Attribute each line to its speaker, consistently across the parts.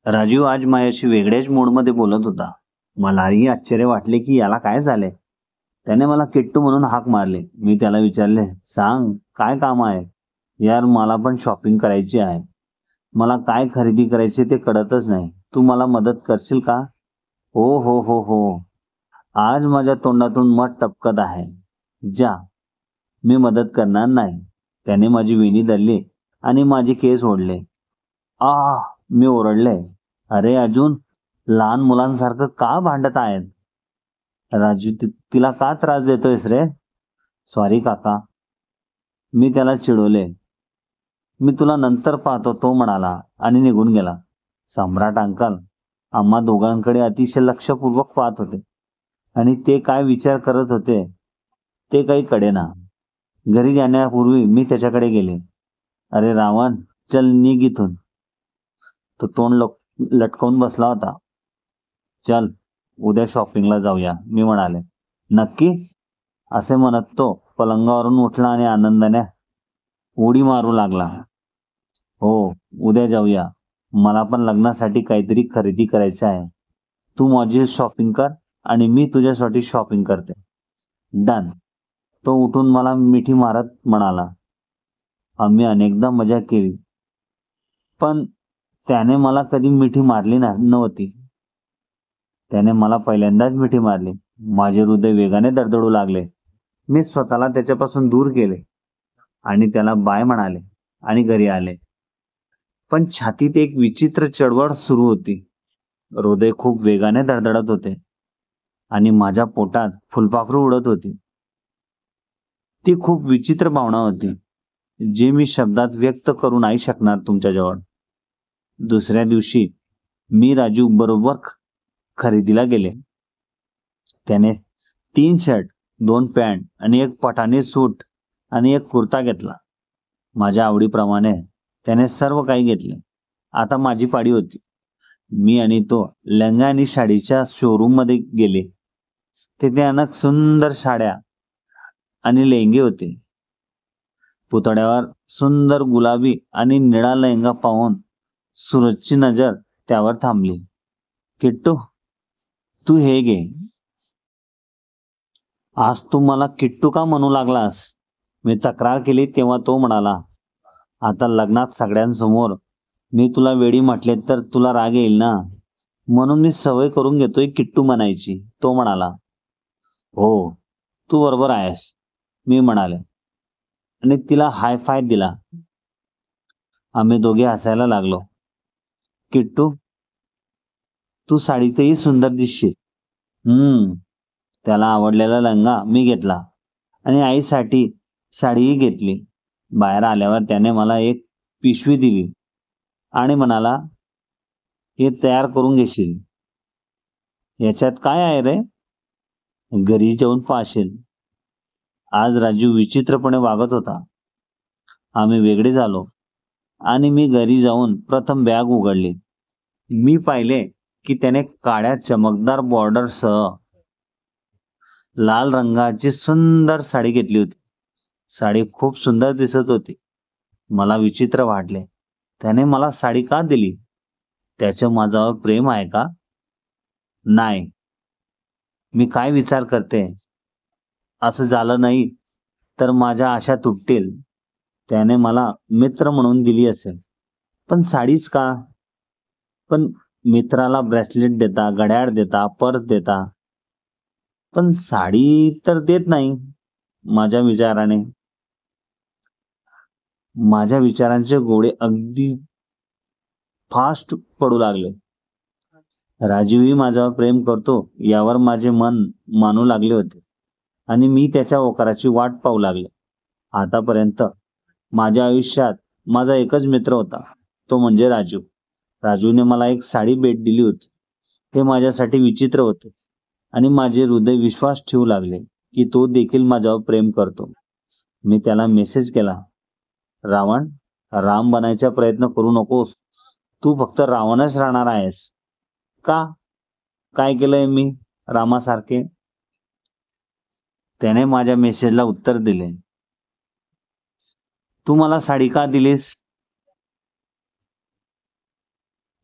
Speaker 1: राजीव आज माझ्याशी वेगळ्याच मूडमध्ये बोलत होता. मलाही आश्चर्य वाटले की याला काय झाले. त्याने मला किट्टू म्हणून हाक मारली. मी त्याला विचारले, सांग काय काम आहे. यार मला पण शॉपिंग करायची आहे. मला काय खरेदी करायची ते कळतच नाही. तू मला मदत करशील का. हो हो हो हो. आज माझ्या तोंडातून मध टपकत आहे. जा, मी मदत करणार नाही. त्याने माझी वेणी धरली आणि माझे केस ओढले. आह, मी ओरडले. अरे अजून लहान मुलांसारखं का भांडत आहेत. राजू तिला का त्रास देतोयस रे. सॉरी काका. मी त्याला चिडवले. मी तुला नंतर पाहतो तो म्हणाला आणि निघून गेला. सम्राट अंकल आम्हा दोघांकडे अतिशय लक्षपूर्वक पाहत होते आणि ते काय विचार करत होते ते काही कळेना. घरी जाण्यापूर्वी मी त्याच्याकडे गेले. अरे रावण, चल निघ इथून. तो तोंड लटकवून बसला होता. चल, उद्या शॉपिंगला जाऊया, मी म्हणाले. नक्की. असे म्हणत तो पलंगावरून उठला आणि आनंदाने उडी मारू लागला. हो, उद्या जाऊया. मला पण लग्नासाठी काहीतरी खरेदी करायचं आहे. तू माझी शॉपिंग कर आणि मी तुझ्यासाठी शॉपिंग करते. डन. तो उठून मला मिठी मारत म्हणाला. आम्ही अनेकदा मजा केली, पण त्याने मला कधी मिठी मारली नव्हती. त्याने मला पहिल्यांदाच मिठी मारली. माझे हृदय वेगाने धडधडू लागले. मी स्वतःला त्याच्यापासून दूर केले आणि त्याला बाय म्हणाले आणि घरी आले. पण छातीत एक विचित्र चळवळ सुरू होती. हृदय खूप वेगाने धडधडत होते आणि माझ्या पोटात फुलपाखरू उडत होती. ती खूप विचित्र भावना होती, जे मी शब्दात व्यक्त करू नाही शकणार तुमच्याजवळ. दुसऱ्या दिवशी मी राजू बरोबर खरेदीला गेले. त्याने 3 शर्ट, 2 पॅन्ट आणि एक पठाणी सूट आणि एक कुर्ता घेतला. माझ्या आवडीप्रमाणे त्याने सर्व काही घेतले. आता माझी पाळी होती. मी आणि तो लेहंगा आणि साडीच्या शोरूम मध्ये गेले. तिथे अनेक सुंदर साड्या आणि लेहंगे होते. पुतळ्यावर सुंदर गुलाबी आणि निळा लेहंगा पाहून सूरजची नजर त्यावर थांबली. किट्टू, तू हे घे. आज तू मला किट्टू का म्हणू लागलास. मी तक्रार केली तेव्हा तो म्हणाला, आता लग्नात सगळ्यांसमोर मी तुला वेडी म्हटले तर तुला राग येईल ना, म्हणून मी सवय करून घेतोय किट्टू म्हणायची. तो म्हणाला. हो, तू बरोबर आहेस, मी म्हणाले आणि तिला हाय फाय दिला. आम्ही दोघे हसायला लागलो. किट्टू, तू साडीतही सुंदर दिसशील. त्याला आवडलेला लेहंगा मी घेतला आणि आईसाठी साडीही घेतली. बाहेर आल्यावर त्याने मला एक पिशवी दिली आणि म्हणाला, हे तयार करून घेशील. याच्यात काय आहे रे. घरी जाऊन पाहशील. आज राजू विचित्रपणे वागत होता. आम्ही वेगळे झालो आणि मी घरी जाऊन प्रथम बॅग उघडली. मी पाहिले की त्याने काळ्या चमकदार बॉर्डरसह लाल रंगाची सुंदर साडी घेतली होती. साडी खूप सुंदर दिसत होती. मला विचित्र वाटले. त्याने मला साडी का दिली. त्याचं माझ्यावर प्रेम आहे का. नाही, मी काय विचार करते. असं झालं नाही तर माझ्या आशा तुटतील. त्याने मला मित्र म्हणून दिली असेल, पण साडीच का. पण मित्राला ब्रेसलेट देता, घड्याळ देता, पर्स देता, पण साडी तर देत नाही. माझ्या विचाराने माझ्या विचारांचे गोळे अगदी फास्ट पडू लागले. राजीवही माझ्यावर प्रेम करतो यावर माझे मन मानू लागले होते आणि मी त्याच्या होकाराची वाट पाहू लागले. आतापर्यंत माझ्या आयुष्यात माझा एकच मित्र होता, तो म्हणजे राजू. राजूने मला एक साडी भेट दिली होती. हे माझ्यासाठी विचित्र होते आणि माझे हृदय विश्वास ठेवू लागले की तो देखील माझ्यावर प्रेम करतो. मी त्याला मेसेज केला, रावण, राम बनायचा प्रयत्न करू नकोस. तू फक्त रावणच राहणार आहेस. का, काय केलंय मी रामासारखे. त्याने माझ्या मेसेजला उत्तर दिले, तू मला साडी का दिलीस.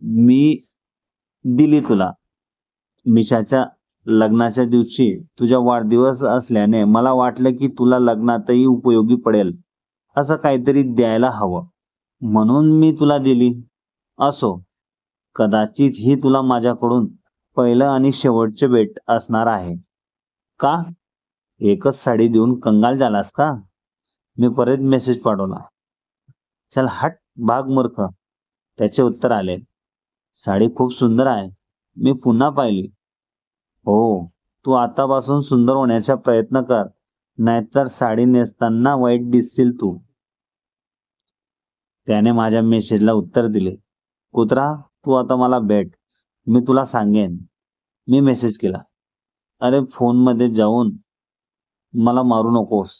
Speaker 1: मी दिली तुला. मिशाच्या लग्नाच्या दिवशी तुझा वाढदिवस असल्याने मला वाटलं की तुला लग्नातही उपयोगी पडेल असं काहीतरी द्यायला हवं, म्हणून मी तुला दिली. असो, कदाचित ही तुला माझ्याकडून पहिलं आणि शेवटचे भेट असणार आहे. का? एकच साडी देऊन कंगाल झालास का? मी परत मेसेज पाठवला. चल हट, भाग मूर्ख. त्याचे उत्तर आले, साडी खूप सुंदर आहे. मी पुन्हा पाहिली. हो, तू आतापासून सुंदर होण्याचा प्रयत्न कर, नाहीतर साडी नेसताना वाईट दिसशील तू. त्याने माझ्या मेसेजला उत्तर दिले, कुत्रा, तू आता मला भेट, मी तुला सांगेन. मी मेसेज केला, अरे फोनमध्ये जाऊन मला मारू नकोस.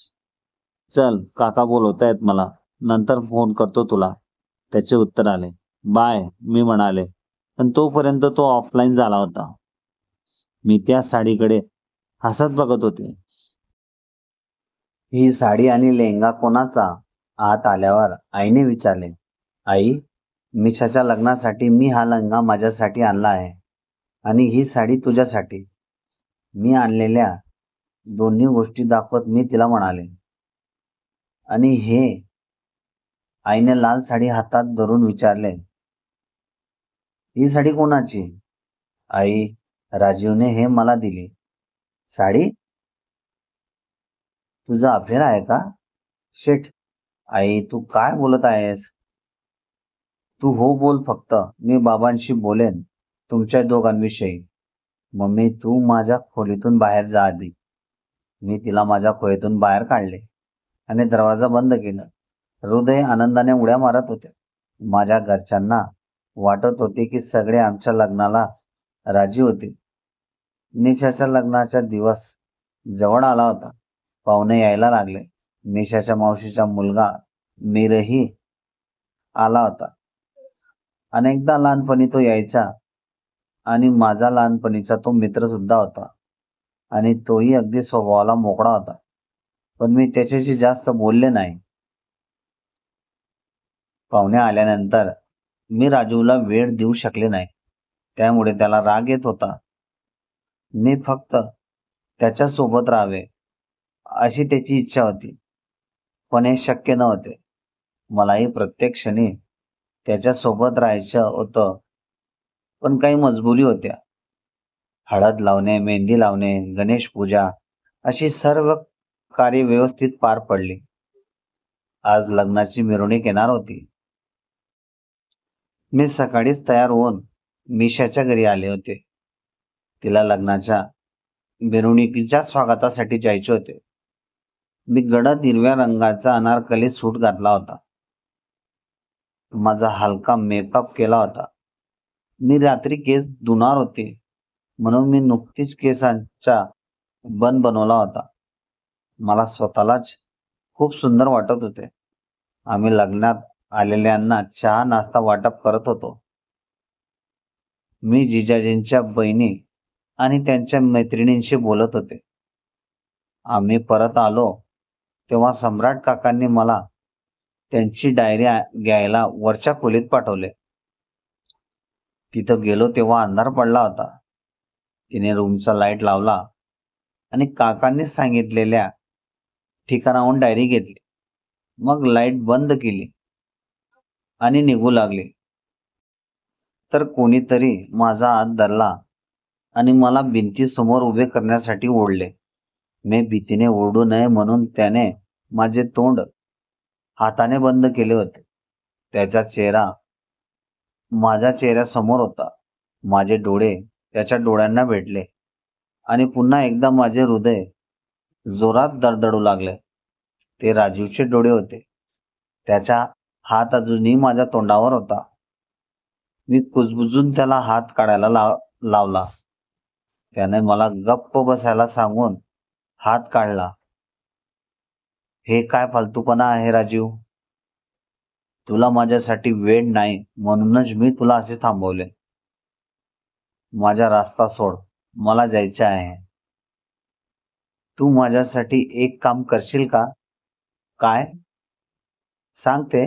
Speaker 1: चल, काका बोलवतायत मला, नंतर फोन करतो तुला. त्याचे उत्तर आले, बाय, मी म्हणाले. पण तोपर्यंत तो ऑफलाईन झाला होता. मी त्या साडीकडे हसत बघत होते. ही साडी आणि लेहंगा कोणाचा? आत आल्यावर आईने विचारले. आई, मिशाच्या लग्नासाठी मी हा लेहंगा माझ्यासाठी आणला आहे आणि ही साडी तुझ्यासाठी. मी आणलेल्या दोन्ही गोष्टी दाखवत मी तिला म्हणाले. आणि हे? आईने लाल साडी हातात धरून विचारले. ही साडी कोणाची? आई, राजीवने हे मला दिली. साडी? तुझा अफेअर आहे का? शेठ, आई तू काय बोलत आहेस? तू हो बोल फक्त, मी बाबांशी बोलेन तुमच्या दोघांविषयी. मम्मी, तू माझ्या खोलीतून बाहेर जा आधी. मी तिला माझ्या खोलीतून बाहेर काढले आणि दरवाजा बंद केला. हृदय आनंदाने उड्या मारत होते. माझ्या घरच्यांना वाटत होते की सगळे आमच्या लग्नाला राजी होते. निशाच्या लग्नाचा दिवस जवळ आला होता. पाहुणे यायला लागले. निशाच्या मावशीचा मुलगा मीरही आला होता. अनेकदा लहानपणी तो यायचा आणि माझा लहानपणीचा तो मित्र सुद्धा होता आणि तोही अगदी स्वभावाला मोकळा होता. पण मी त्याच्याशी जास्त बोलले नाही. पाहुणे आल्यानंतर मी राजूला वेळ देऊ शकले नाही, त्यामुळे त्याला राग येत होता. मी फक्त त्याच्या सोबत राहावे अशी त्याची इच्छा होती, पण हे शक्य नव्हते. मलाही प्रत्येक क्षणी त्याच्या सोबत राहायचं होतं, पण काही मजबुरी होत्या. हळद लावणे, मेहंदी लावणे, गणेश पूजा अशी सर्व कार्य व्यवस्थित पार पडली. आज लग्नाची मिरवणूक येणार होती. मी सकाळीच तयार होऊन मिशाच्या घरी आले होते. तिला लग्नाच्या मिरवणुकीच्या स्वागतासाठी जायचे होते. मी गडद हिरव्या रंगाचा अनारकली सूट घातला होता. माझा हलका मेकअप केला होता. मी रात्री केस धुणार होते, म्हणून मी नुकतीच केसांचा बन बनवला होता. मला स्वतःलाच खूप सुंदर वाटत होते. आम्ही लग्नात आलेल्यांना चहा नाश्ता वाटप करत होतो. मी जिजाजींच्या बहिणी आणि त्यांच्या मैत्रिणींशी बोलत होते. आम्ही परत आलो तेव्हा सम्राट काकांनी मला त्यांची डायरी घ्यायला वरच्या खोलीत पाठवले. तिथं गेलो तेव्हा अंधार पडला होता. तिने रूमचा लाईट लावला आणि काकांनी सांगितलेल्या ठिकाणाहून डायरी घेतली. मग लाईट बंद केली आणि निघू लागली. तर कोणीतरी माझा हात धरला आणि मला भिंतीसमोर उभे करण्यासाठी ओढले. मी भीतीने ओरडू नये म्हणून त्याने माझे तोंड हाताने बंद केले होते. त्याचा चेहरा माझ्या चेहऱ्यासमोर होता. माझे डोळे त्याच्या डोळ्यांना भेटले आणि पुन्हा एकदा माझे हृदय जोरात धडधडू लागले. ते राजीवचे डोळे होते. त्याचा हात अजूनही माझ्या तोंडावर होता. मी कुजबुजून त्याला हात काढायला लावला. त्याने मला गप्प बसायला सांगून हात काढला. हे काय फालतूपणा आहे राजीव? तुला माझ्यासाठी वेळ नाही म्हणूनच मी तुला असे थांबवले. माझा रास्ता सोड, मला जायचे आहे. तू माझ्यासाठी एक काम करशील का? काय? सांगते.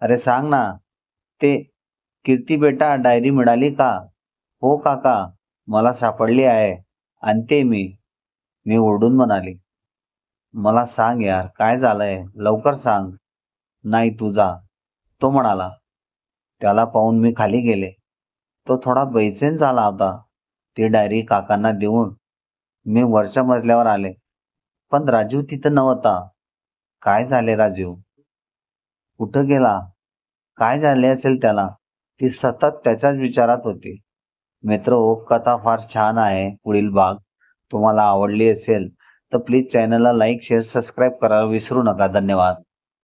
Speaker 1: अरे सांग ना. ते कीर्ती बेटा, डायरी मिळाली का? हो काका, मला सापडली आहे. आणते मी ओरडून म्हणाली. मला सांग यार, काय झालंय? लवकर सांग. नाही तू जा, तो म्हणाला. त्याला पाहून मी खाली गेले. तो थोडा बेचैन झाला होता. ती डायरी काकांना देऊन मी वरच्या मजल्यावर आले. पण राजीव तिथं नव्हता. काय झाले राजीव? कुठं गेला? काय झाले असेल त्याला? ती सतत त्याच्याच विचारात होती. मित्र कथा फार छान आहे. पुढील भाग तुम्हाला आवडली असेल तर प्लीज चॅनलला लाईक, शेअर, सबस्क्राईब करायला विसरू नका. धन्यवाद.